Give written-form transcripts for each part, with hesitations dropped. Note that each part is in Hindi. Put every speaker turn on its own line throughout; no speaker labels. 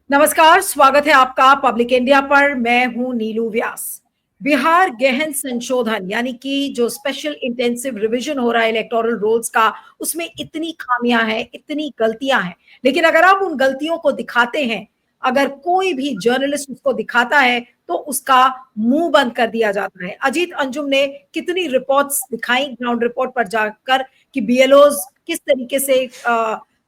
नमस्कार, स्वागत है आपका पब्लिक इंडिया पर। मैं हूं नीलू व्यास। बिहार गहन संशोधन यानी कि जो स्पेशल इंटेंसिव रिवीजन हो रहा है इलेक्टोरल रोल्स का, उसमें इतनी खामियां हैं, इतनी गलतियां हैं। लेकिन अगर आप उन गलतियों को दिखाते हैं, अगर कोई भी जर्नलिस्ट उसको दिखाता है तो उसका मुंह बंद कर दिया जाता है। अजीत अंजुम ने कितनी रिपोर्ट्स दिखाई ग्राउंड रिपोर्ट पर जाकर कि बीएलओज किस तरीके से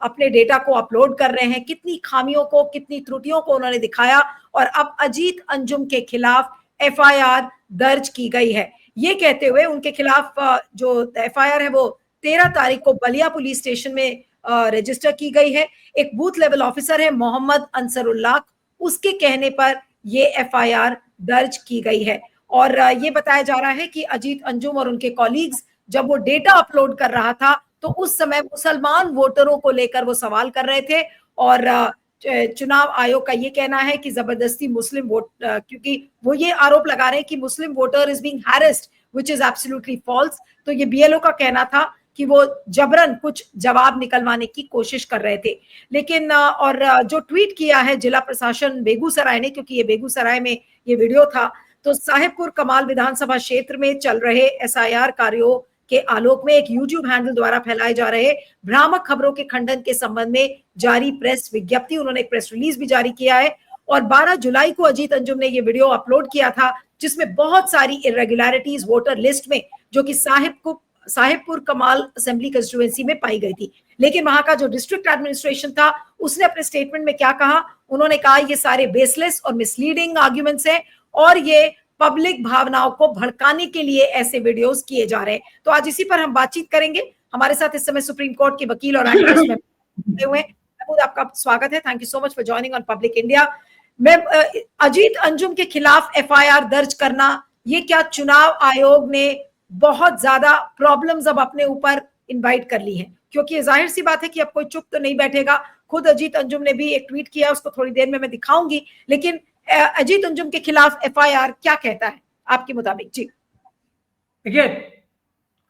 अपने डेटा को अपलोड कर रहे हैं, कितनी खामियों को, कितनी त्रुटियों को उन्होंने दिखाया। और अब अजीत अंजुम के खिलाफ एफआईआर दर्ज की गई है। ये कहते हुए उनके खिलाफ जो एफआईआर है वो 13 तारीख को बलिया पुलिस स्टेशन में रजिस्टर की गई है। एक बूथ लेवल ऑफिसर है मोहम्मद अंसरुल्लाह, उसके कहने पर ये एफआईआर दर्ज की गई है। और ये बताया जा रहा है कि अजीत अंजुम और उनके कॉलीग्स जब वो डेटा अपलोड कर रहा था तो उस समय मुसलमान वोटरों को लेकर वो सवाल कर रहे थे। और चुनाव आयोग का ये कहना है कि जबरदस्ती मुस्लिम वोट, क्योंकि वो ये आरोप लगा रहे हैं कि Muslim voter is being harassed, which is absolutely false. तो ये बीएलओ का कहना था कि वो जबरन कुछ जवाब निकलवाने की कोशिश कर रहे थे। लेकिन और जो ट्वीट किया है जिला प्रशासन बेगूसराय ने, क्योंकि ये बेगूसराय में ये वीडियो था, तो साहेबपुर कमाल विधानसभा क्षेत्र में चल रहे एसआईआर कार्यों के आलोक में एक यूट्यूब हैंडल द्वारा फैलाए जा रहे भ्रामक खबरों के खंडन के संबंध में जारी प्रेस विज्ञप्ति, उन्होंने एक प्रेस रिलीज भी जारी किया है। और 12 जुलाई को अजीत अंजुम ने ये वीडियो अपलोड किया था जिसमें बहुत सारी इरेगुलरिटीज वोटर लिस्ट में, जो कि साहिबपुर कमाल असेंबली कंस्टिट्यूएंसी में पाई गई थी। लेकिन वहां का जो डिस्ट्रिक्ट एडमिनिस्ट्रेशन था उसने अपने स्टेटमेंट में क्या कहा, उन्होंने कहा ये सारे बेसलेस और मिसलीडिंग आर्ग्यूमेंट्स हैं और ये पब्लिक भावनाओं को भड़काने के लिए ऐसे वीडियोस किए जा रहे हैं। तो आज इसी पर हम बातचीत करेंगे। हमारे साथ इस समय सुप्रीम कोर्ट के वकील और एक्टिविस्ट हुए महमूद, आपका स्वागत है। Thank you so much for joining on Public India. मैं अजीत अंजुम के खिलाफ एफआईआर दर्ज करना, ये क्या चुनाव आयोग ने बहुत ज्यादा प्रॉब्लम्स अब अपने ऊपर इनवाइट कर ली है? क्योंकि जाहिर सी बात है कि अब कोई चुप तो नहीं बैठेगा। खुद अजीत अंजुम ने भी एक ट्वीट किया, उसको थोड़ी देर में मैं दिखाऊंगी। लेकिन अजीत अंजुम के खिलाफ एफआईआर क्या कहता है आपके मुताबिक? जी
देखिए,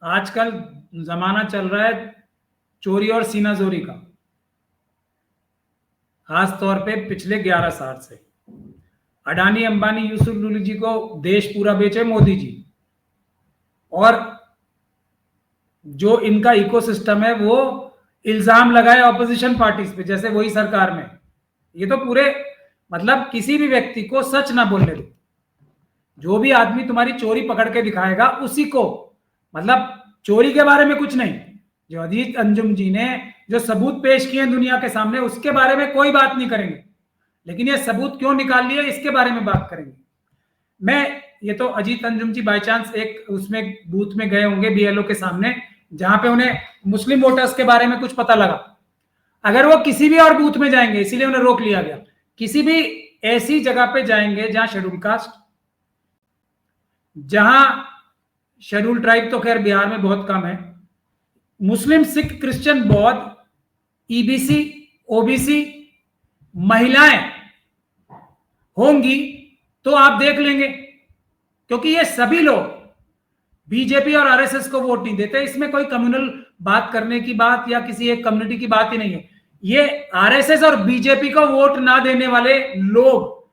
आजकल जमाना चल रहा है चोरी और सीनाजोरी का, खास तौर पे पिछले 11 साल से। अडानी अंबानी यूसुफ लूली जी को देश पूरा बेचे मोदी जी, और जो इनका इकोसिस्टम है वो इल्जाम लगाए ऑपोजिशन पार्टीज पे, जैसे वही सरकार में। ये तो पूरे मतलब किसी भी व्यक्ति को सच ना बोलने दो। जो भी आदमी तुम्हारी चोरी पकड़ के दिखाएगा उसी को, मतलब चोरी के बारे में कुछ नहीं, जो अजीत अंजुम जी ने जो सबूत पेश किए दुनिया के सामने उसके बारे में कोई बात नहीं करेंगे। लेकिन ये सबूत क्यों निकाल लिए इसके बारे में बात करेंगे। ये तो अजीत अंजुम जी बाय चांस एक उसमें बूथ में गए होंगे बीएलओ के सामने, जहां पे उन्हें मुस्लिम वोटर्स के बारे में कुछ पता लगा। अगर वो किसी भी और बूथ में जाएंगे, इसीलिए उन्हें रोक लिया गया, किसी भी ऐसी जगह पे जाएंगे जहां शेड्यूल कास्ट, जहां शेड्यूल ट्राइब तो खैर बिहार में बहुत कम है, मुस्लिम, सिख, क्रिश्चियन, बौद्ध, ईबीसी, ओबीसी, महिलाएं होंगी, तो आप देख लेंगे। क्योंकि ये सभी लोग बीजेपी और आरएसएस को वोट नहीं देते। इसमें कोई कम्युनल बात करने की बात या किसी एक कम्युनिटी की बात ही नहीं है। ये आरएसएस और बीजेपी को वोट ना देने वाले लोग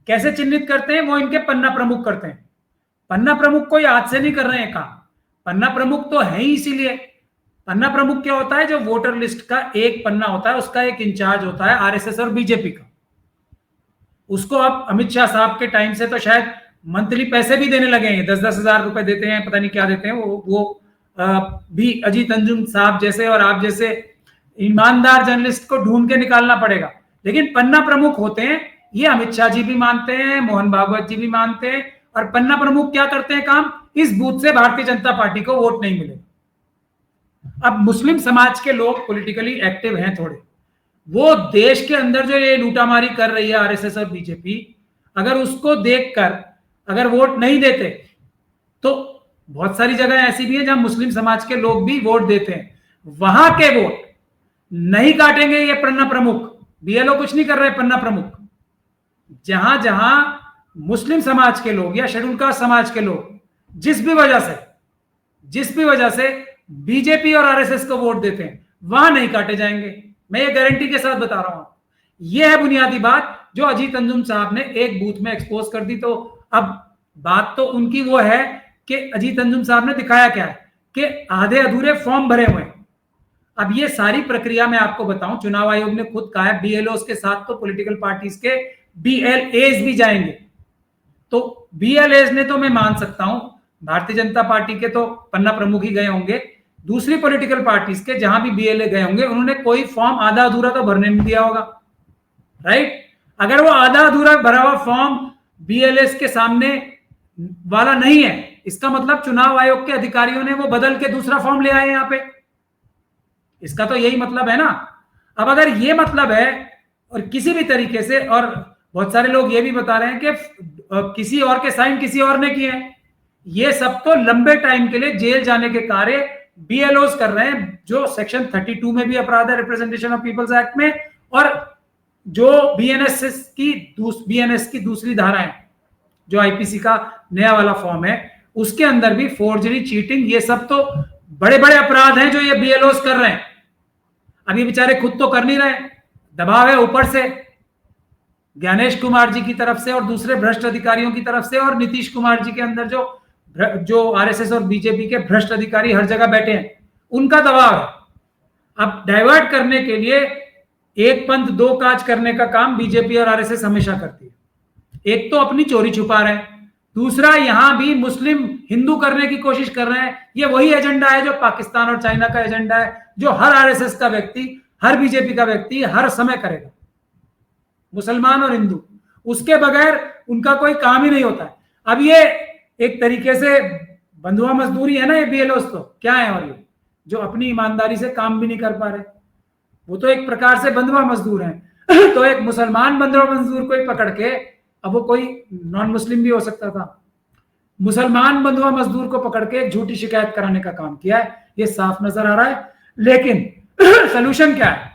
कैसे चिन्हित करते हैं, वो इनके पन्ना प्रमुख करते हैं। पन्ना प्रमुख कोई आज से नहीं कर रहे हैं काम, पन्ना प्रमुख तो है ही। इसीलिए पन्ना प्रमुख क्या होता है, जो वोटर लिस्ट का एक पन्ना होता है उसका एक इंचार्ज होता है आरएसएस और बीजेपी का। उसको अब अमित शाह साहब के टाइम से तो शायद मंथली पैसे भी देने लगे हैं, 10-10 हजार रुपए देते हैं, पता नहीं क्या देते हैं। वो भी अजीत अंजुम साहब जैसे और आप जैसे ईमानदार जर्नलिस्ट को ढूंढ के निकालना पड़ेगा। लेकिन पन्ना प्रमुख होते हैं, ये अमित शाह जी भी मानते हैं, मोहन भागवत जी भी मानते हैं। और पन्ना प्रमुख क्या करते हैं काम, इस बूथ से भारतीय जनता पार्टी को वोट नहीं मिले। अब मुस्लिम समाज के लोग पॉलिटिकली एक्टिव हैं थोड़े, वो देश के अंदर जो ये लूटामारी कर रही है आरएसएस और बीजेपी, अगर उसको देखकर अगर वोट नहीं देते, तो बहुत सारी जगह ऐसी भी है जहां मुस्लिम समाज के लोग भी वोट देते हैं, वहां के वोट नहीं काटेंगे ये पन्ना प्रमुख। बीएलओ कुछ नहीं कर रहे पन्ना प्रमुख। जहां जहां मुस्लिम समाज के लोग या शेड्यूल कास्ट समाज के लोग जिस भी वजह से बीजेपी और आरएसएस को वोट देते हैं, वहां नहीं काटे जाएंगे। मैं ये गारंटी के साथ बता रहा हूं। यह है बुनियादी बात। जो अजीत अंजुम साहब ने एक बूथ में एक्सपोज कर दी। तो अब बात तो उनकी वो है कि अजीत अंजुम साहब ने दिखाया क्या है कि आधे अधूरे फॉर्म भरे हुए हैं। अब ये सारी प्रक्रिया मैं आपको बताऊं, चुनाव आयोग ने खुद कहा है बीएलओस के साथ तो पॉलिटिकल पार्टीज के बीएलएज भी जाएंगे। तो बीएलएज ने तो मैं मान सकता हूं, भारतीय जनता पार्टी के तो पन्ना प्रमुख ही गए होंगे, दूसरी पॉलिटिकल पार्टीज के जहां भी बीएलए गए होंगे उन्होंने कोई फॉर्म आधा अधूरा तो भरने नहीं दिया होगा, राइट। अगर वो आधा अधूरा भरा हुआ फॉर्म बीएलएस के सामने वाला नहीं है, इसका मतलब चुनाव आयोग के अधिकारियों ने वो बदल के दूसरा फॉर्म ले आए यहां पे, इसका तो यही मतलब है ना। अब अगर ये मतलब है और किसी भी तरीके से, और बहुत सारे लोग ये भी बता रहे हैं कि किसी और के साइन किसी और ने किए हैं, ये सब तो लंबे टाइम के लिए जेल जाने के कार्य बीएलओस कर रहे हैं, जो सेक्शन 32 में भी अपराध है रिप्रेजेंटेशन ऑफ पीपल्स एक्ट में, और जो बीएनएस की दूसरी धारा है, जो आईपीसी का नया वाला फॉर्म है, उसके अंदर भी फोर्जरी, चीटिंग, ये सब तो बड़े बड़े अपराध हैं जो ये बीएलओस कर रहे हैं। अब ये बेचारे खुद तो कर नहीं रहे, दबाव है ऊपर से ज्ञानेश कुमार जी की तरफ से और दूसरे भ्रष्ट अधिकारियों की तरफ से, और नीतीश कुमार जी के अंदर जो आरएसएस और बीजेपी के भ्रष्ट अधिकारी हर जगह बैठे हैं, उनका दबाव है। अब डाइवर्ट करने के लिए एक पंथ दो काज करने का काम बीजेपी और आरएसएस हमेशा करती है। एक तो अपनी चोरी छुपा रहे हैं, दूसरा यहां भी मुस्लिम हिंदू करने की कोशिश कर रहे हैं। ये वही एजेंडा है जो पाकिस्तान और चाइना का एजेंडा है, जो हर आरएसएस का व्यक्ति, हर बीजेपी का व्यक्ति हर समय करेगा, मुसलमान और हिंदू, उसके बगैर उनका कोई काम ही नहीं होता है। अब ये एक तरीके से बंधुआ मजदूरी है ना ये बीएलओस, तो क्या है, और ये जो अपनी ईमानदारी से काम भी नहीं कर पा रहे, वो तो एक प्रकार से बंधुआ मजदूर हैं। तो एक मुसलमान बंधुआ मजदूर को ही पकड़ के, अब वो कोई नॉन मुस्लिम भी हो सकता था, मुसलमान बंधुआ मजदूर को पकड़ के झूठी शिकायत कराने का काम किया है, ये साफ नजर आ रहा है। लेकिन सोल्यूशन क्या है?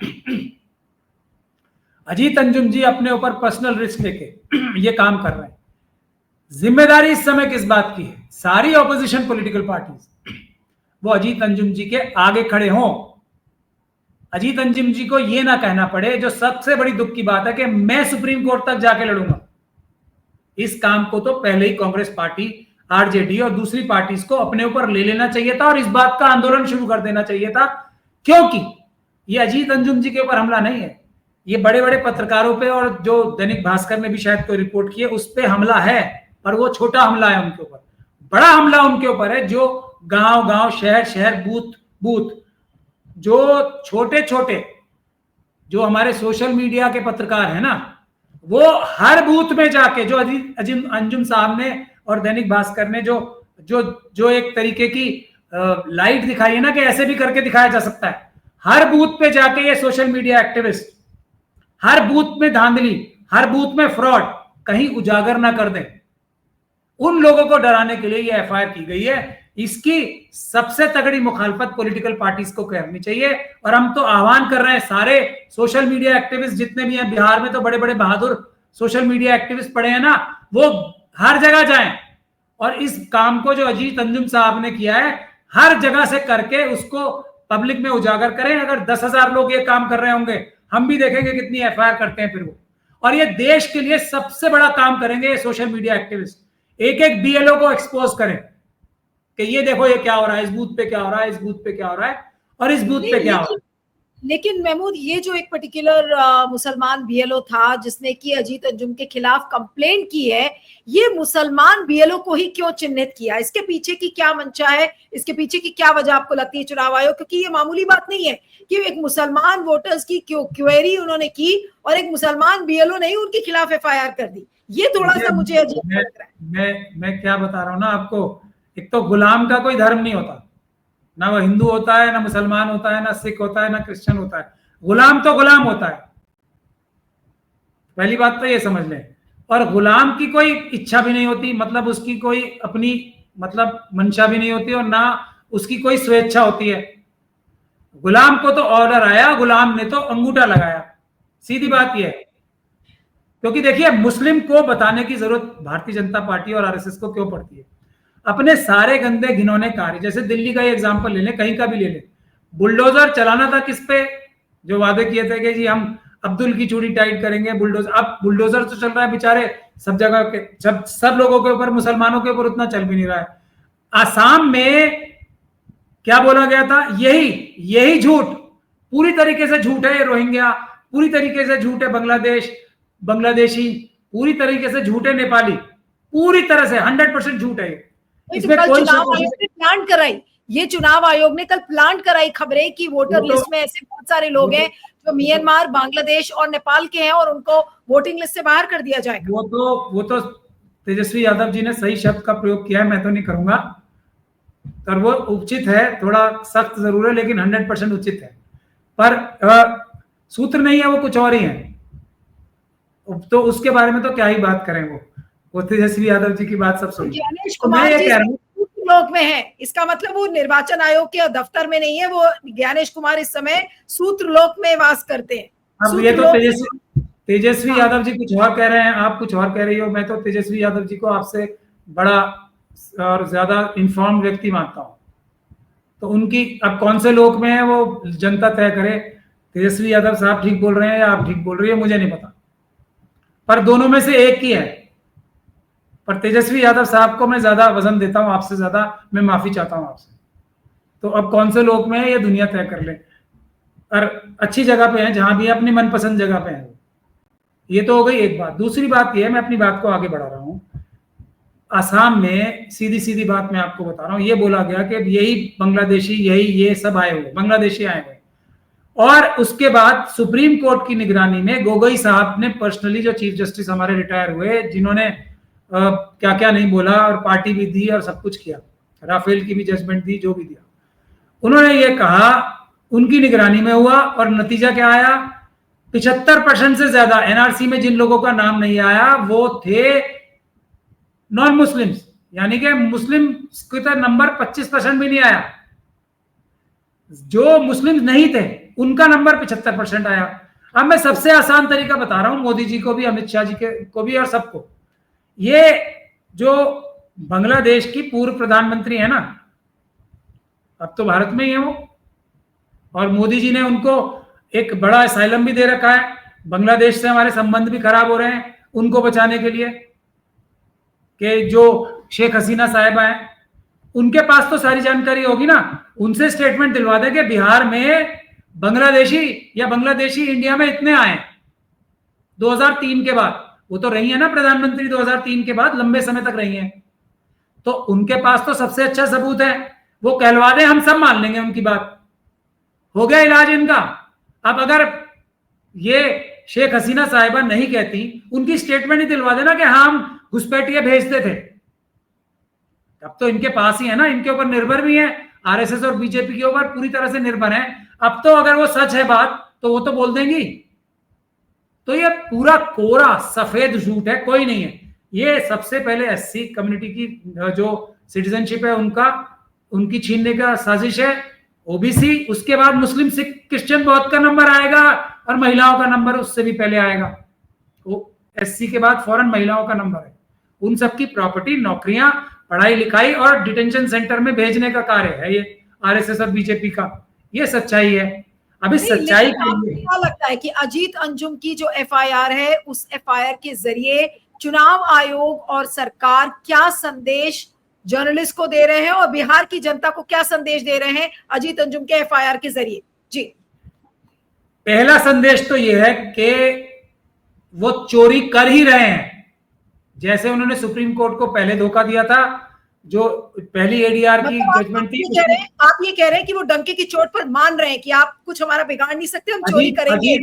अजीत अंजुम जी अपने ऊपर पर्सनल रिस्क लेके ये काम कर रहे हैं। जिम्मेदारी इस समय किस बात की है? सारी ऑपोजिशन पॉलिटिकल पार्टीज वो अजीत अंजुम जी के आगे खड़े हों, अजीत अंजुम जी को यह ना कहना पड़े, जो सबसे बड़ी दुख की बात है, कि मैं सुप्रीम कोर्ट तक जाके लड़ूंगा। इस काम को तो पहले ही कांग्रेस पार्टी, आरजेडी और दूसरी पार्टीज को अपने ऊपर ले लेना चाहिए था और इस बात का आंदोलन शुरू कर देना चाहिए था, क्योंकि ये अजीत अंजुम जी के ऊपर हमला नहीं है, ये बड़े बड़े पत्रकारों पे, और जो दैनिक भास्कर ने भी शायद कोई रिपोर्ट की है उस पे हमला है, पर वो छोटा हमला है उनके ऊपर। बड़ा हमला उनके ऊपर है जो गांव गांव, शहर शहर, बूथ बूथ, जो छोटे छोटे जो हमारे सोशल मीडिया के पत्रकार है ना, वो हर बूथ में जाके, जो अजीत अंजुम साहब ने और दैनिक भास्कर ने जो जो जो एक तरीके की लाइट दिखाई है ना, कि ऐसे भी करके दिखाया जा सकता है, हर बूथ पे जाके ये सोशल मीडिया एक्टिविस्ट हर बूथ में धांधली, हर बूथ में फ्रॉड कहीं उजागर ना कर दें, उन लोगों को डराने के लिए ये एफआईआर की गई है। इसकी सबसे तगड़ी मुखालफत पॉलिटिकल पार्टीज को करनी चाहिए, और हम तो आह्वान कर रहे हैं सारे सोशल मीडिया एक्टिविस्ट जितने भी हैं, बिहार में तो बड़े बड़े बहादुर सोशल मीडिया एक्टिविस्ट पड़े हैं ना, वो हर जगह जाएं और इस काम को जो अजीत अंजुम साहब ने किया है हर जगह से करके उसको पब्लिक में उजागर करें। अगर 10,000 लोग ये काम कर रहे होंगे, हम भी देखेंगे कितनी एफआईआर करते हैं फिर वो, और ये देश के लिए सबसे बड़ा काम करेंगे ये सोशल मीडिया एक्टिविस्ट। एक एक बीएलओ को एक्सपोज करें कि ये देखो ये क्या हो रहा है, इस बूथ पे क्या हो रहा है, इस बूथ पे क्या हो रहा है, और इस बूथ पे क्या हो रहा है।
लेकिन महमूद, ये जो एक पर्टिकुलर मुसलमान बीएलओ था जिसने कि अजीत अंजुम के खिलाफ कंप्लेंट की है, ये मुसलमान बीएलओ को ही क्यों चिन्हित किया? इसके पीछे की क्या मंशा है? इसके पीछे की क्या वजह आपको लगती है चुनाव आयोग? क्योंकि ये मामूली बात नहीं है कि एक मुसलमान वोटर्स की क्वेरी उन्होंने की और एक मुसलमान बीएलओ ने ही उनके खिलाफ एफआईआर कर दी। ये थोड़ा सा मुझे अजीब लग रहा है।
मैं क्या बता रहा हूँ ना आपको, एक तो गुलाम का कोई धर्म नहीं होता, ना वो हिंदू होता है, ना मुसलमान होता है, ना सिख होता है, ना क्रिश्चियन होता है। गुलाम तो गुलाम होता है, पहली बात तो ये समझ लें। और गुलाम की कोई इच्छा भी नहीं होती, मतलब उसकी कोई अपनी मतलब मंशा भी नहीं होती, और ना उसकी कोई स्वेच्छा होती है। गुलाम को तो ऑर्डर आया, गुलाम ने तो अंगूठा लगाया, सीधी बात यह है। क्योंकि देखिए, मुस्लिम को बताने की जरूरत भारतीय जनता पार्टी और आरएसएस को क्यों पड़ती है? अपने सारे गंदे घिनौने कार्य, जैसे दिल्ली का ही एग्जांपल ले लें, कहीं का भी ले लें, बुलडोजर चलाना था किस पे? जो वादे किए थे कि जी हम अब्दुल की चूड़ी टाइट करेंगे, बुलडोजर। अब बुलडोजर तो चल रहा है बेचारे सब जगह के, सब लोगों के ऊपर, मुसलमानों के ऊपर उतना चल भी नहीं रहा है। आसाम में क्या बोला गया था, यही झूठ, पूरी तरीके से झूठ है ये रोहिंग्या, पूरी तरीके से झूठ है बांग्लादेशी, पूरी तरीके से झूठ है नेपाली, पूरी तरह से 100% झूठ है।
इसमें कोई चुनाव आयोग ने प्लांट कराई, ये चुनाव आयोग ने कल प्लांट कराई खबरें कि वोटर लिस्ट में ऐसे बहुत सारे लोग हैं जो म्यांमार, बांग्लादेश और नेपाल के हैं और उनको वोटिंग लिस्ट से बाहर कर दिया जाएगा।
वो तो तेजस्वी यादव जी ने सही शब्द का प्रयोग किया है, मैं तो नहीं करूंगा, और वो उचित है, थोड़ा सख्त जरूर है लेकिन 100% उचित है। पर सूत्र नहीं है, वो कुछ और ही है, तो उसके बारे में तो क्या ही बात करें। वो तेजस्वी यादव जी की बात सब सुनिए।
ज्ञानेश कुमार जी सूत्रलोक में है, इसका मतलब वो निर्वाचन आयोग के दफ्तर में नहीं है, वो ज्ञानेश कुमार इस समय सूत्रलोक में वास करते हैं।
अब ये तो तेजस्वी यादव जी कुछ और कह रहे हैं, आप कुछ और कह रही हो। मैं तो तेजस्वी यादव जी को आपसे बड़ा और ज्यादा इन्फॉर्म व्यक्ति मानता हूं, तो उनकी अब कौन से लोक में है वो जनता तय करे। तेजस्वी यादव साहब ठीक बोल रहे हैं या आप ठीक बोल रही है, मुझे नहीं पता, पर दोनों में से एक ही है। पर तेजस्वी यादव साहब को मैं ज्यादा वजन देता हूं, आपसे ज्यादा मैं माफी चाहता हूं आपसे। तो अब कौन से लोक में है ये दुनिया तय कर ले, और अच्छी जगह पे है, जहां भी अपनी मनपसंद जगह पे है। ये तो हो गई एक बात। दूसरी बात ये है, मैं अपनी बात को आगे बढ़ा रहा हूं। आसाम में सीधी सीधी बात मैं आपको बता रहा हूं, ये बोला गया कि यही बांग्लादेशी, ये सब आए हुए बांग्लादेशी आए हुए, और उसके बाद सुप्रीम कोर्ट की निगरानी में गोगोई साहब ने पर्सनली, जो चीफ जस्टिस हमारे रिटायर हुए, जिन्होंने क्या क्या नहीं बोला और पार्टी भी दी और सब कुछ किया, राफेल की भी जजमेंट दी, जो भी दिया, उन्होंने ये कहा, उनकी निगरानी में हुआ और नतीजा क्या आया, 75% से ज्यादा एनआरसी में जिन लोगों का नाम नहीं आया वो थे नॉन मुस्लिम्स, यानी कि मुस्लिम का नंबर 25% भी नहीं आया, जो मुस्लिम नहीं थे उनका नंबर 75% आया। अब मैं सबसे आसान तरीका बता रहा हूं, मोदी जी को भी, अमित शाह जी को भी और सबको। ये जो बांग्लादेश की पूर्व प्रधानमंत्री है ना, अब तो भारत में ही है वो, और मोदी जी ने उनको एक बड़ा असाइलम भी दे रखा है। बांग्लादेश से हमारे संबंध भी खराब हो रहे हैं उनको बचाने के लिए, कि जो शेख हसीना साहिबा है, उनके पास तो सारी जानकारी होगी ना, उनसे स्टेटमेंट दिलवा दे कि बिहार में बांग्लादेशी इंडिया में इतने आए 2003 के बाद। वो तो रही है ना प्रधानमंत्री 2003 के बाद, लंबे समय तक रही है, तो उनके पास तो सबसे अच्छा सबूत है। वो कहलवा दे, हम सब मान लेंगे उनकी बात, हो गया इलाज इनका। अब अगर ये शेख हसीना साहिबा नहीं कहती, उनकी स्टेटमेंट ही दिलवा देना कि हम घुसपैठिए भेजते थे, अब तो इनके पास ही है ना, इनके ऊपर निर्भर भी है, आरएसएस और बीजेपी के ऊपर पूरी तरह से निर्भर है। अब तो अगर वो सच है बात तो वो तो बोल देंगी। तो ये पूरा कोरा सफेद झूठ है, कोई नहीं है। ये सबसे पहले एससी कम्युनिटी की जो सिटीजनशिप है उनकी छीनने का साजिश है, ओबीसी, उसके बाद मुस्लिम, सिख, क्रिश्चियन बहुत का नंबर आएगा और महिलाओं का नंबर उससे भी पहले आएगा। वो एससी के बाद फौरन महिलाओं का नंबर है। उन सबकी प्रॉपर्टी, नौकरियां, पढ़ाई लिखाई और डिटेंशन सेंटर में भेजने का कार्य है ये आरएसएस और बीजेपी का। ये सच्चाई है। अब इस सच्चाई के लिए
क्या लगता है कि अजीत अंजुम की जो एफआईआर है, उस एफआईआर के जरिए चुनाव आयोग और सरकार क्या संदेश जर्नलिस्ट को दे रहे हैं और बिहार की जनता को क्या संदेश दे रहे हैं अजीत अंजुम के एफआईआर के जरिए? जी,
पहला संदेश तो यह है कि वो चोरी कर ही रहे हैं। जैसे उन्होंने सुप्रीम कोर्ट को पहले धोखा दिया था, जो पहली एडीआर की जजमेंट थी,
आप ये कह रहे हैं कि वो डंके की चोट पर मान रहे हैं कि आप कुछ हमारा बिगाड़ नहीं सकते, हम चोरी करेंगे।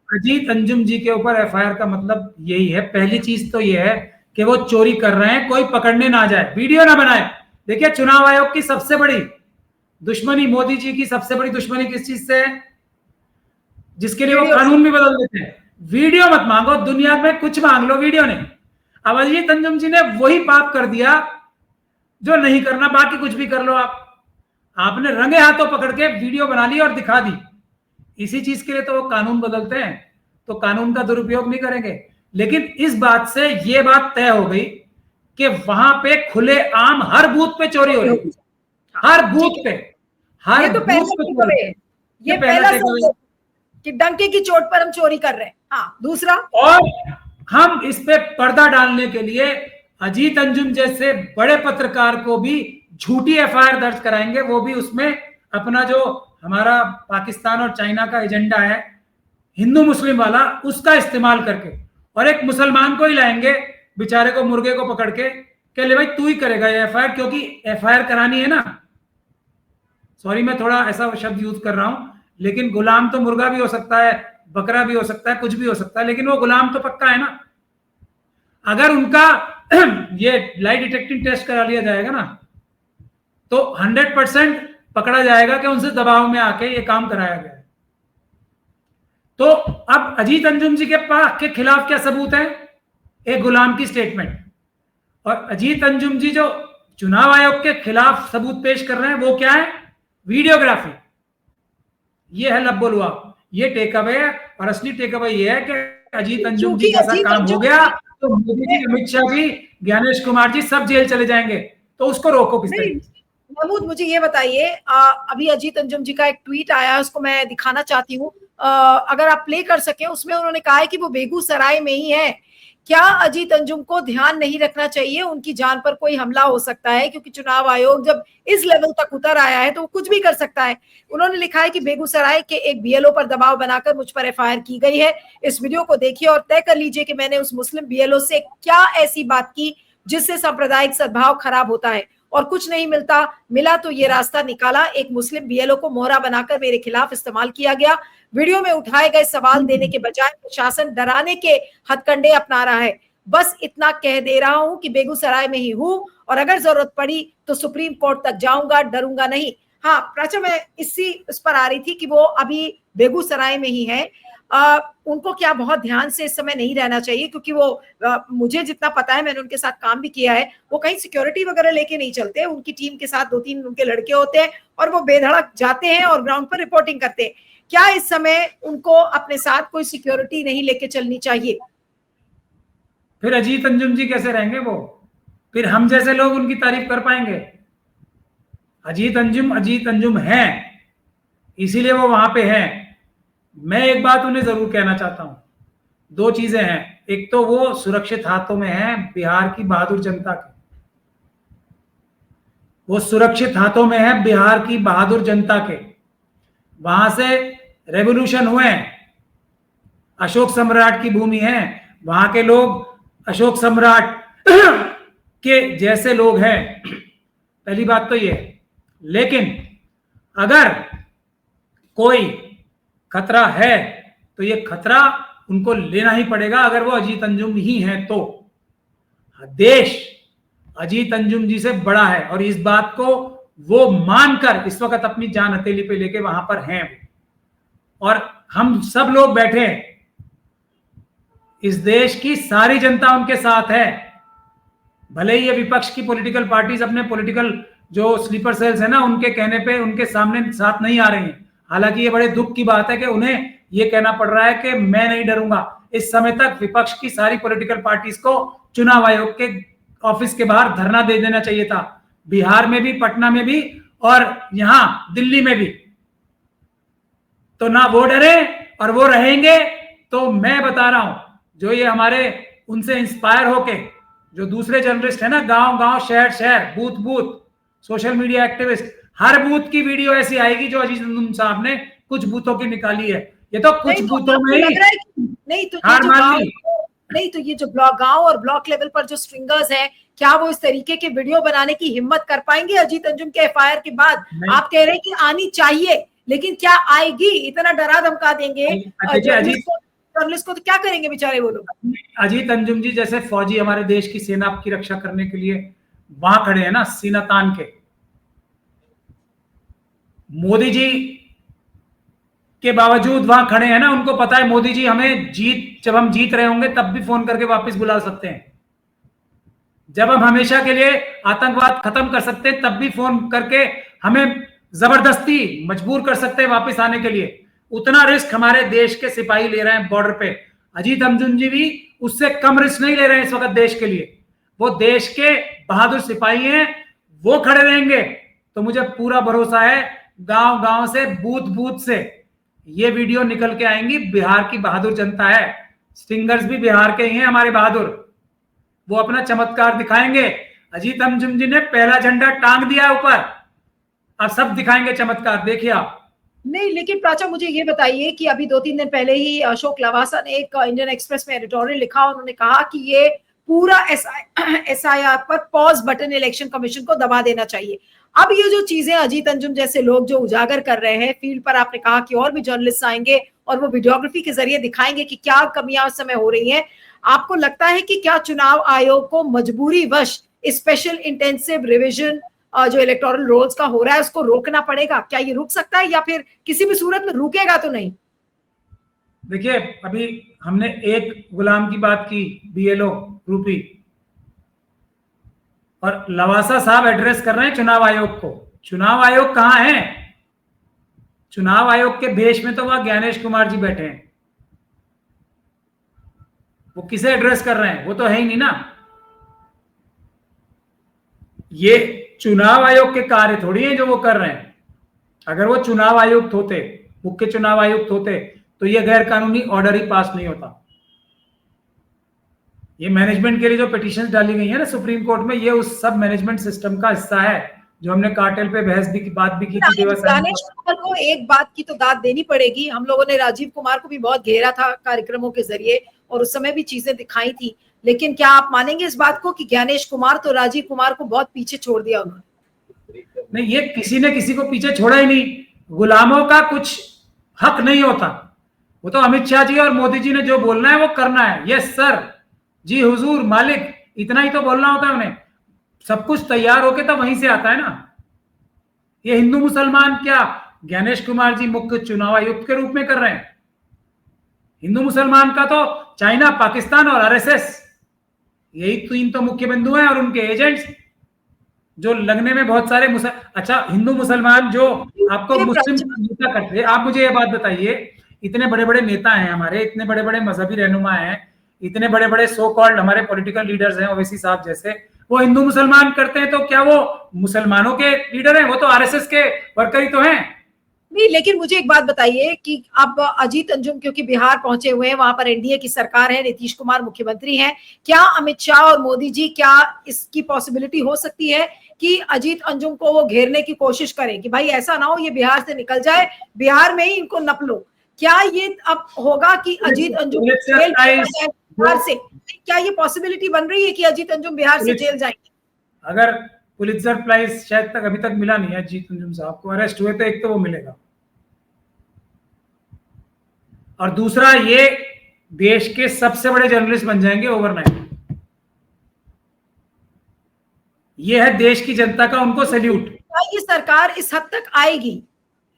अजीत अंजुम जी के ऊपर एफआईआर का मतलब यही है। पहली चीज तो यह है कि वो चोरी कर रहे हैं, कोई पकड़ने ना जाए, वीडियो ना बनाए। देखिए, चुनाव आयोग की सबसे बड़ी दुश्मनी, मोदी जी की सबसे बड़ी दुश्मनी किस चीज से है, जिसके लिए वो कानून भी बदल देते हैं। वीडियो मत मांगो, दुनिया में कुछ मांग लो, वीडियो नहीं। अब अजीत अंजुम जी ने वही पाप कर दिया जो नहीं करना, बाकी कुछ भी कर लो आप। आपने रंगे हाथों पकड़ के वीडियो बना ली और दिखा दी। इसी चीज के लिए तो वो कानून बदलते हैं, तो कानून का दुरुपयोग नहीं करेंगे। लेकिन इस बात से ये बात तय हो गई कि वहां पे खुले आम हर बूथ पे चोरी हो रही है, हर बूथ पे, हर
ये तो
बूथ पे।
ये पहला कि डंके की चोट पर हम चोरी कर रहे हैं। हाँ, दूसरा,
और हम इस पे पर्दा डालने के लिए अजीत अंजुम जैसे बड़े पत्रकार को भी झूठी एफआईआर दर्ज कराएंगे, वो भी उसमें अपना जो हमारा पाकिस्तान और चाइना का एजेंडा है हिंदू मुस्लिम वाला, उसका इस्तेमाल करके, और एक मुसलमान को ही लाएंगे बेचारे को, मुर्गे को पकड़ के, कह ले भाई तू ही करेगा ये एफआईआर, क्योंकि एफआईआर करानी है ना। सॉरी मैं थोड़ा ऐसा शब्द यूज कर रहा हूं, लेकिन गुलाम तो मुर्गा भी हो सकता है, बकरा भी हो सकता है, कुछ भी हो सकता है, लेकिन वो गुलाम तो पक्का है ना। अगर उनका ये लाई डिटेक्टिंग टेस्ट करा लिया जाएगा ना, तो 100% पकड़ा जाएगा कि उनसे दबाव में आके ये काम कराया गया है। तो अब अजीत अंजुम जी के खिलाफ क्या सबूत है? एक गुलाम की स्टेटमेंट। और अजीत अंजुम जी जो चुनाव आयोग के खिलाफ सबूत पेश कर रहे हैं वो क्या है? वीडियोग्राफी। ये है लब्बो लुआब, ये टेक अवे है। और असली टेक अवे ये है कि अजीत अंजुम जी जैसा काम हो गया तो मोदी जी, अमित शाह जी, ज्ञानेश कुमार जी सब जेल चले जाएंगे, तो उसको रोको किस तरीके से?
महमूद मुझे ये बताइए, अभी अजीत अंजुम जी का एक ट्वीट आया है, उसको मैं दिखाना चाहती हूँ, अगर आप प्ले कर सके। उसमें उन्होंने कहा है कि वो बेगूसराय में ही है। क्या अजीत अंजुम को ध्यान नहीं रखना चाहिए? उनकी जान पर कोई हमला हो सकता है, क्योंकि चुनाव आयोग जब इस लेवल तक उतर आया है तो वो कुछ भी कर सकता है। उन्होंने लिखा है कि बेगूसराय के एक बीएलओ पर दबाव बनाकर मुझ पर एफआईआर की गई है। इस वीडियो को देखिए और तय कर लीजिए कि मैंने उस मुस्लिम बीएलओ से क्या ऐसी बात की जिससे सांप्रदायिक सद्भाव खराब होता है। और कुछ नहीं मिला तो ये रास्ता निकाला। एक मुस्लिम बीएलओ को मोहरा बनाकर मेरे खिलाफ इस्तेमाल किया गया। वीडियो में उठाए गए सवाल देने के बजाय प्रशासन डराने के हथकंडे अपना रहा है। बस इतना कह दे रहा हूं कि बेगूसराय में ही हूं और अगर जरूरत पड़ी तो सुप्रीम कोर्ट तक जाऊंगा, डरूंगा नहीं। हाँ प्राचा, मैं इस पर आ रही थी कि वो अभी बेगूसराय में ही है। उनको क्या बहुत ध्यान से इस समय नहीं रहना चाहिए? क्योंकि वो मुझे जितना पता है, मैंने उनके साथ काम भी किया है, वो कहीं सिक्योरिटी वगैरह लेके नहीं चलते। उनकी टीम के साथ 2-3 उनके लड़के होते हैं और वो बेधड़क जाते हैं और ग्राउंड पर रिपोर्टिंग करते हैं। क्या इस समय उनको अपने साथ कोई सिक्योरिटी नहीं लेके चलनी चाहिए?
फिर अजीत अंजुम जी कैसे रहेंगे? वो फिर हम जैसे लोग उनकी तारीफ कर पाएंगे? अजीत अंजुम हैं, इसीलिए वो वहां पे हैं। मैं एक बात उन्हें जरूर कहना चाहता हूं, 2 चीजें हैं। एक तो वो सुरक्षित हाथों में है बिहार की बहादुर जनता के, वो सुरक्षित हाथों में है बिहार की बहादुर जनता के। वहां से रेवोल्यूशन हुए हैं, अशोक सम्राट की भूमि है, वहां के लोग अशोक सम्राट के जैसे लोग हैं। पहली बात तो ये। लेकिन अगर कोई खतरा है तो ये खतरा उनको लेना ही पड़ेगा, अगर वो अजीत अंजुम ही हैं तो। देश अजीत अंजुम जी से बड़ा है और इस बात को वो मानकर इस वक्त अपनी जान हथेली पे लेके वहां पर हैं। और हम सब लोग बैठे हैं, इस देश की सारी जनता उनके साथ है। भले ही ये विपक्ष की पॉलिटिकल पार्टीज अपने पॉलिटिकल जो स्लीपर सेल्स है ना, उनके कहने पे उनके सामने साथ नहीं आ रही हैं। हालांकि ये बड़े दुख की बात है कि उन्हें ये कहना पड़ रहा है कि मैं नहीं डरूंगा। इस समय तक विपक्ष की सारी पॉलिटिकल पार्टीज को चुनाव आयोग के ऑफिस के बाहर धरना दे देना चाहिए था, बिहार में भी, पटना में भी और यहां दिल्ली में भी। तो ना वो डरे और वो रहेंगे। तो मैं बता रहा हूं, जो ये हमारे उनसे इंस्पायर होके जो दूसरे जर्नलिस्ट है ना, गांव गांव, शहर शहर, booth booth, social media activist, हर बूथ की वीडियो ऐसी आएगी जो अजीत अंजुम साहब ने कुछ बूथों की निकाली है। ये तो कुछ बूथों में ही
नहीं तो ये जो ब्लॉक गांव और ब्लॉक लेवल पर जो स्ट्रिंगर्स हैं, क्या वो इस तरीके के वीडियो बनाने की हिम्मत कर पाएंगे अजीत अंजुम के एफआईआर के बाद? आप कह रहे हैं कि आनी चाहिए, लेकिन क्या आएगी? इतना डरा धमका देंगे जर्नलिस्ट को तो क्या करेंगे बेचारे वो लोग?
अजीत अंजुम जी जैसे फौजी हमारे देश की सेना की रक्षा करने के लिए वहां खड़े हैं ना, सीना तान के। मोदी जी के बावजूद वहां खड़े हैं ना, उनको पता है मोदी जी हमें जब हम जीत रहे होंगे तब भी फोन करके वापस बुला सकते हैं, जब हम हमेशा के लिए आतंकवाद खत्म कर सकते हैं तब भी फोन करके हमें जबरदस्ती मजबूर कर सकते हैं वापस आने के लिए। उतना रिस्क हमारे देश के सिपाही ले रहे हैं बॉर्डर पे। अजीत अंजुम जी भी उससे कम रिस्क नहीं ले रहे हैं इस वक्त देश के लिए। वो देश के बहादुर सिपाही हैं, वो खड़े रहेंगे। तो मुझे पूरा भरोसा है गांव गांव से, बूथ बूथ से ये वीडियो निकल के आएंगी। बिहार की बहादुर जनता है, स्टिंगर्स भी बिहार के ही हैं हमारे बहादुर, वो अपना चमत्कार दिखाएंगे। अजीत अंजुम जी ने पहला झंडा टांग दिया ऊपर, अब सब दिखाएंगे चमत्कार, देखिए आप।
नहीं, लेकिन प्राचा मुझे ये बताइए कि अभी 2-3 दिन पहले ही अशोक लवासा ने एक इंडियन एक्सप्रेस में एडिटोरियल लिखा, उन्होंने कहा कि ये पूरा एसआईआर पर पॉज बटन इलेक्शन कमीशन को दबा देना चाहिए। अब ये जो चीजें अजीत अंजुम जैसे लोग जो उजागर कर रहे हैं फील्ड पर, आपने कहा कि और भी जर्नलिस्ट आएंगे और वो वीडियोग्राफी के जरिए दिखाएंगे कि क्या कमियां उस समय हो रही हैं। आपको लगता है कि क्या चुनाव आयोग को मजबूरी वश स्पेशल इंटेंसिव रिविजन जो इलेक्टोरल रोल्स का हो रहा है उसको रोकना पड़ेगा? क्या ये रुक सकता है या फिर किसी भी सूरत में रुकेगा तो नहीं?
देखिए, अभी हमने एक गुलाम की बात की, बीएलओ रूपी, और लवासा साहब एड्रेस कर रहे हैं चुनाव आयोग को। चुनाव आयोग कहां है? चुनाव आयोग के भेष में तो वह ज्ञानेश कुमार जी बैठे हैं, वो किसे एड्रेस कर रहे हैं? वो तो है ही नहीं ना। ये चुनाव आयोग के कार्य थोड़ी है जो वो कर रहे हैं। अगर वो चुनाव आयुक्त होते, मुख्य चुनाव आयुक्त होते, तो ये गैर कानूनी ऑर्डर ही पास नहीं होता। ये मैनेजमेंट के लिए जो पिटीशन डाली गई है ना सुप्रीम कोर्ट में, ये उस सब मैनेजमेंट सिस्टम का हिस्सा है जो हमने कार्टेल पे बहस भी की, बात भी की थी।
ज्ञानेश कुमार को एक बात की तो दाद देनी पड़ेगी। हम लोगों ने राजीव कुमार को भी बहुत घेरा था कार्यक्रमों के जरिए और उस समय भी चीजें दिखाई थी, लेकिन क्या आप मानेंगे इस बात को कि ज्ञानेश कुमार तो राजीव कुमार को बहुत पीछे छोड़ दिया उन्होंने?
नहीं, ये किसी ने किसी को पीछे छोड़ा ही नहीं। गुलामों का कुछ हक नहीं होता, वो तो अमित शाह जी और मोदी जी ने जो बोलना है वो करना है। यस सर, जी हुजूर, मालिक, इतना ही तो बोलना होता है उन्हें। सब कुछ तैयार होके तो वहीं से आता है ना। ये हिंदू मुसलमान क्या ज्ञानेश कुमार जी मुख्य चुनाव आयुक्त के रूप में कर रहे हैं? हिंदू मुसलमान का तो चाइना, पाकिस्तान और आरएसएस, यही तीन तो मुख्य बिंदु हैं, और उनके एजेंट्स जो लगने में बहुत सारे अच्छा, हिंदू मुसलमान जो आपको मुस्लिम नेता करते हैं। आप मुझे ये बात बताइए, इतने बड़े बड़े नेता हैं हमारे, इतने बड़े बड़े मजहबी रहनुमा हैं, इतने बड़े बड़े सो कॉल्ड हमारे पॉलिटिकल लीडर्स हैं, ओवैसी साहब जैसे, वो हिंदू मुसलमान करते हैं तो क्या वो मुसलमानों के लीडर हैं? वो तो आरएसएस के वर्कर ही तो हैं।
नहीं, लेकिन मुझे एक बात बताइए कि अब अजीत अंजुम क्योंकि बिहार पहुंचे हुए हैं, वहां पर एनडीए की सरकार है, नीतीश कुमार मुख्यमंत्री हैं, क्या अमित शाह और मोदी जी, क्या इसकी पॉसिबिलिटी हो सकती है कि अजीत अंजुम को वो घेरने की कोशिश करें कि भाई ऐसा ना हो ये बिहार से निकल जाए, बिहार में ही इनको नप लो? क्या ये अब होगा कि अजीत अंजुम बिहार से, क्या ये पॉसिबिलिटी बन रही है कि अजीत अंजुम बिहार से जेल जाएंगे?
अगर पुलित्जर प्राइज शायद तक अभी तक मिला नहीं है अजीत अंजुम साहब को, अरेस्ट हुए तो एक तो वो मिलेगा, और दूसरा ये देश के सबसे बड़े जर्नलिस्ट बन जाएंगे ओवरनाइट। ये है देश की जनता का उनको सैल्यूट।
ये सरकार इस हद तक आएगी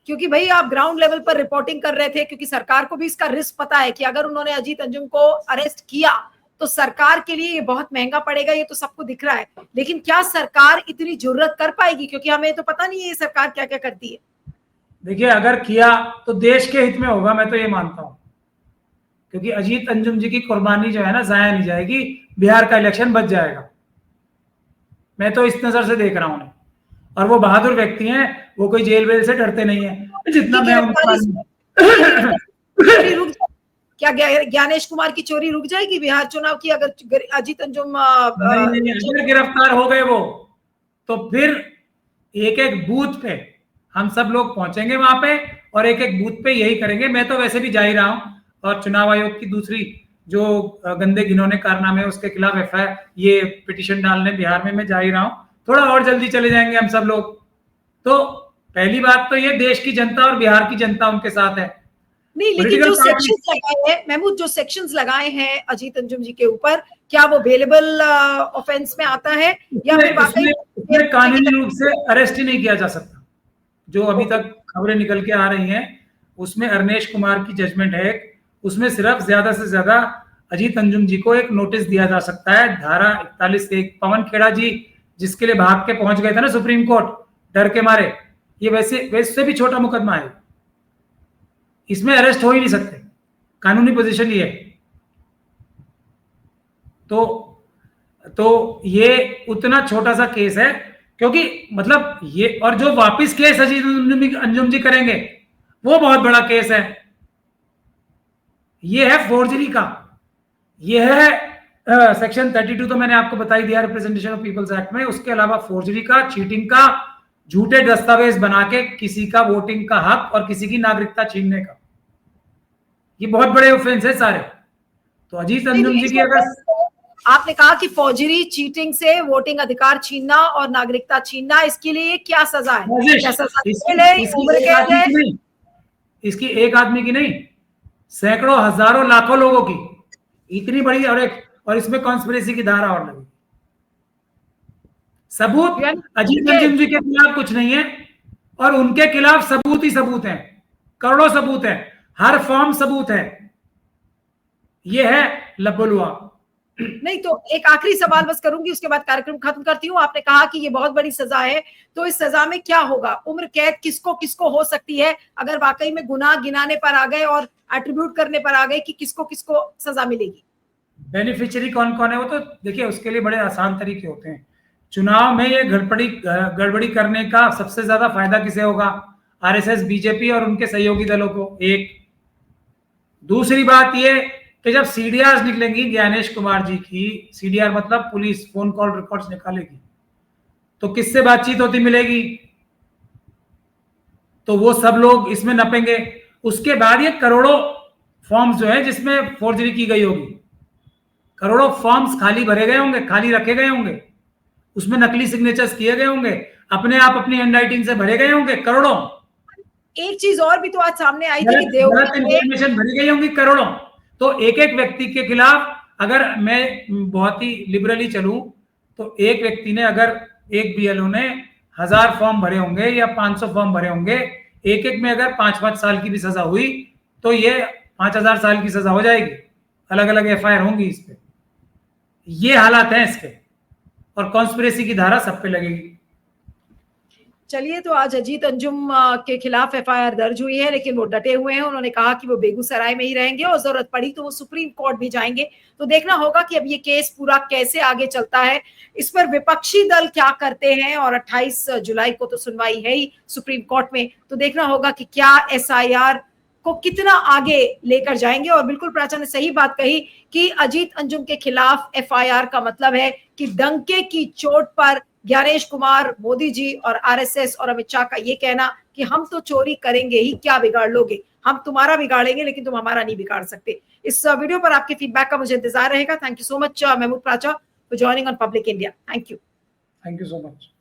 क्योंकि भाई आप ग्राउंड लेवल पर रिपोर्टिंग कर रहे थे, क्योंकि सरकार को भी इसका रिस्क पता है कि अगर उन्होंने अजीत अंजुम को अरेस्ट किया तो सरकार के लिए ये बहुत महंगा पड़ेगा, ये तो सबको दिख रहा है। लेकिन क्या सरकार इतनी जुर्रत कर पाएगी? क्योंकि हमें तो पता नहीं है ये सरकार क्या क्या करती है।
देखिए, अगर किया तो देश के हित में होगा, मैं तो ये मानता हूं, क्योंकि अजीत अंजुम जी की कुर्बानी जो है ना जाया नहीं जाएगी, बिहार का इलेक्शन बच जाएगा। मैं तो इस नजर से देख रहा हूं, और वो बहादुर व्यक्ति हैं, वो कोई जेल वेल से डरते नहीं है जितना मैं उनको।
क्या ज्ञानेश कुमार की चोरी रुक जाएगी बिहार चुनाव की अगर अजीत अंजुम
नहीं, गिरफ्तार हो गए वो, तो फिर एक एक बूथ पे हम सब लोग पहुंचेंगे वहां पे, और एक एक बूथ पे यही करेंगे। मैं तो वैसे भी जा ही रहा हूं, और चुनाव आयोग की दूसरी जो गंदे घिनौने कारनामे उसके खिलाफ एफआईआर, ये पिटीशन डालने बिहार में मैं जा ही रहा हूं। थोड़ा और जल्दी चले जाएंगे हम सब लोग। तो पहली बात तो ये देश की जनता और बिहार की जनता उनके साथ है।
नहीं, लेकिन जो सेक्शंस लगाए हैं महमूद, जो सेक्शंस लगाए हैं अजीत अंजुम जी के ऊपर, क्या वो बेलेबल ऑफेंस में आता है या फिर वाकई
कानूनी रूप से अरेस्ट ही नहीं किया जा सकता? जो अभी तक खबरें निकल के आ रही हैं उसमें अरनेश कुमार की जजमेंट है, उसमें सिर्फ ज्यादा से ज्यादा अजीत अंजुम जी को एक नोटिस दिया जा सकता है, धारा 41(1). पवन खेड़ा जी जिसके लिए भाग के पहुंच गए थे ना सुप्रीम कोर्ट डर के मारे, ये वैसे भी छोटा मुकदमा है, इसमें अरेस्ट हो ही नहीं सकते, कानूनी पोजीशन ये है। तो ये उतना छोटा सा केस है, क्योंकि मतलब ये, और जो वापस केस अजीत अंजुम जी करेंगे वो बहुत बड़ा केस है। ये है फोर्जरी का, ये है सेक्शन 32 तो मैंने आपको बता ही दिया रिप्रेजेंटेशन ऑफ पीपल्स एक्ट में। उसके अलावा फोर्जरी का, चीटिंग का, झूठे दस्तावेज बना के किसी का वोटिंग का हक और किसी की नागरिकता छीनने का, ये बहुत बड़े ऑफेंस है सारे। तो अजीत अंजुम जी की अगर
आपने कहा कि फौजरी, चीटिंग से वोटिंग अधिकार छीनना और नागरिकता छीनना, इसके लिए क्या सजा है? क्या सजा उम्र कैद है?
इसकी एक आदमी की नहीं, सैकड़ों, हजारों, लाखों लोगों की, इतनी बड़ी। और इसमें कॉन्स्पिरेसी की धारा और लगी। सबूत अजीत अंजुम जी के खिलाफ कुछ नहीं है, और उनके खिलाफ सबूत ही सबूत है, करोड़ों सबूत है, हर फॉर्म सबूत है। ये है लबुलुआ।
नहीं तो एक आखिरी सवाल बस करूंगी, उसके बाद कार्यक्रम खत्म करती हूँ। आपने कहा कि ये बहुत बड़ी सजा है, तो इस सजा में क्या होगा? उम्र कैद किसको किसको हो सकती है अगर वाकई में गुनाह गिनाने पर आ गए और एट्रीब्यूट करने पर आ गए कि किसको किसको सजा मिलेगी?
बेनिफिशियरी कौन कौन है वो तो देखिए, उसके लिए बड़े आसान तरीके होते हैं। चुनाव में ये गड़बड़ी करने का सबसे ज्यादा फायदा किसे होगा? आरएसएस, बीजेपी और उनके सहयोगी दलों को। एक दूसरी बात ये कि जब सीडीआर निकलेंगी ज्ञानेश कुमार जी की, सीडीआर मतलब पुलिस फोन कॉल रिकॉर्ड्स निकालेगी, तो किससे बातचीत होती मिलेगी? तो वो सब लोग इसमें नपेंगे। उसके बाद ये करोड़ों फॉर्म्स जो है जिसमें फोर्जरी की गई होगी, करोड़ों फॉर्म्स खाली भरे गए होंगे, खाली रखे गए होंगे, उसमें नकली सिग्नेचर्स किए गए होंगे, अपने आप अपनी हैंडराइटिंग से भरे गए होंगे करोड़ों।
एक चीज और भी तो आज सामने आई थी कि
गलत इंफॉर्मेशन भरी गई होंगी करोड़ों। तो एक एक व्यक्ति के खिलाफ, अगर मैं बहुत ही लिबरली चलूं, तो एक व्यक्ति ने, अगर एक बीएलओ ने 1000 फॉर्म भरे होंगे या 500 फॉर्म भरे होंगे, एक एक में अगर 5-5 साल की भी सजा हुई तो ये 5000 साल की सजा हो जाएगी, अलग अलग एफआईआर होंगी इस पे। ये हालात हैं इसके, और कॉन्स्पिरेसी की धारा सब पे लगेगी।
चलिए, तो आज अजीत अंजुम के खिलाफ एफआईआर दर्ज हुई है, लेकिन वो डटे हुए हैं। उन्होंने कहा कि वो बेगूसराय में ही रहेंगे और जरूरत पड़ी तो वो सुप्रीम कोर्ट भी जाएंगे। तो देखना होगा कि अब ये केस पूरा कैसे आगे चलता है, इस पर विपक्षी दल क्या करते हैं। और 28 जुलाई को तो सुनवाई है ही सुप्रीम कोर्ट में, तो देखना होगा कि क्या एसआईआर को कितना आगे लेकर जाएंगे। और बिल्कुल प्राचा ने सही बात कही कि अजीत अंजुम के खिलाफ एफआईआर का मतलब है कि डंके की चोट पर ज्ञानेश कुमार, मोदी जी और आरएसएस और अमित शाह का ये कहना कि हम तो चोरी करेंगे ही, क्या बिगाड़ लोगे, हम तुम्हारा बिगाड़ेंगे लेकिन तुम हमारा नहीं बिगाड़ सकते। इस वीडियो पर आपके फीडबैक का मुझे इंतजार रहेगा। Thank you so much Mahmood Pracha for joining on Public India. Thank you
so much.